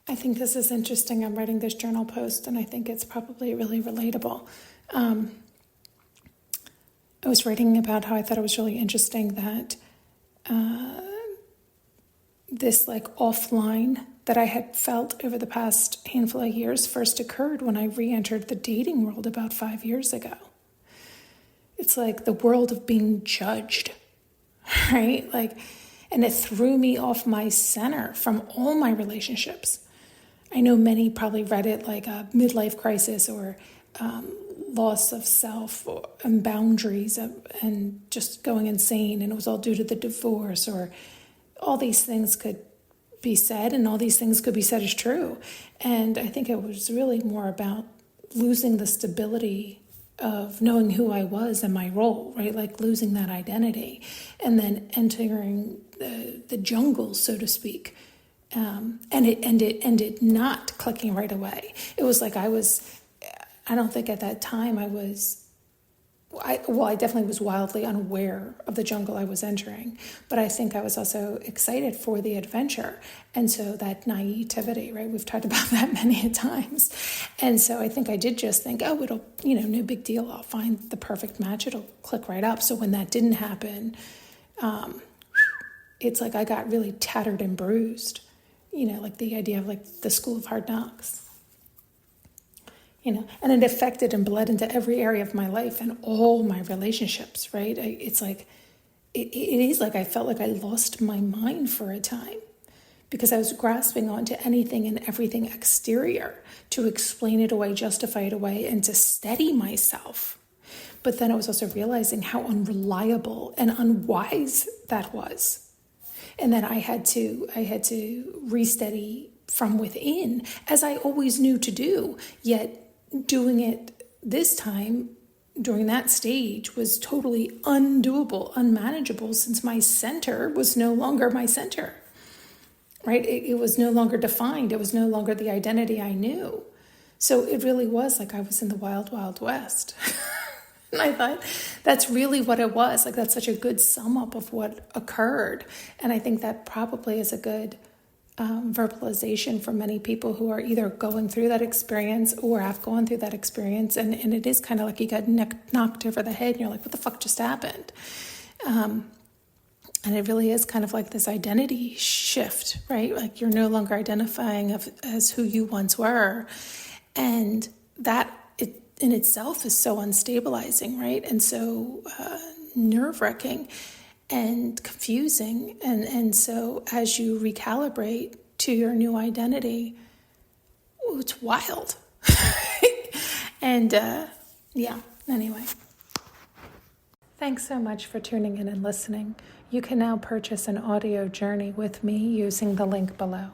I think this is interesting. I'm writing this journal post, and I think it's probably really relatable. I was writing about how I thought it was really interesting that this like offline that I had felt over the past handful of years first occurred when I re-entered the dating world about 5 years ago. It's like the world of being judged, right? Like, and it threw me off my center from all my relationships. I know many probably read it like a midlife crisis or loss of self and boundaries and just going insane, and it was all due to the divorce, or all these things could be said, and all these things could be said as true. And I think it was really more about losing the stability of knowing who I was and my role, right? Like losing that identity and then entering the jungle, so to speak. And it not clicking right away. It was like I don't think at that time I definitely was wildly unaware of the jungle I was entering, but I think I was also excited for the adventure. And so that naivety, right? We've talked about that many times. And so I think I did just think, oh, it'll, no big deal. I'll find the perfect match. It'll click right up. So when that didn't happen, it's like I got really tattered and bruised. Like the idea of like the school of hard knocks, and it affected and bled into every area of my life and all my relationships, right? It's like, it is like I felt like I lost my mind for a time because I was grasping onto anything and everything exterior to explain it away, justify it away, and to steady myself. But then I was also realizing how unreliable and unwise that was. And then I had to re-steady from within, as I always knew to do. Yet doing it this time during that stage was totally undoable, unmanageable, since my center was no longer my center, right? It was no longer defined. It was no longer the identity I knew. So it really was like I was in the wild, wild west. And I thought that's really what it was. Like, that's such a good sum up of what occurred. And I think that probably is a good verbalization for many people who are either going through that experience or have gone through that experience. And it is kind of like you got knocked over the head and you're like, what the fuck just happened? And it really is kind of like this identity shift, right? Like you're no longer identifying as who you once were. And that in itself is so unstabilizing, right? And so nerve-wracking and confusing. And so as you recalibrate to your new identity, it's wild. And anyway. Thanks so much for tuning in and listening. You can now purchase an audio journey with me using the link below.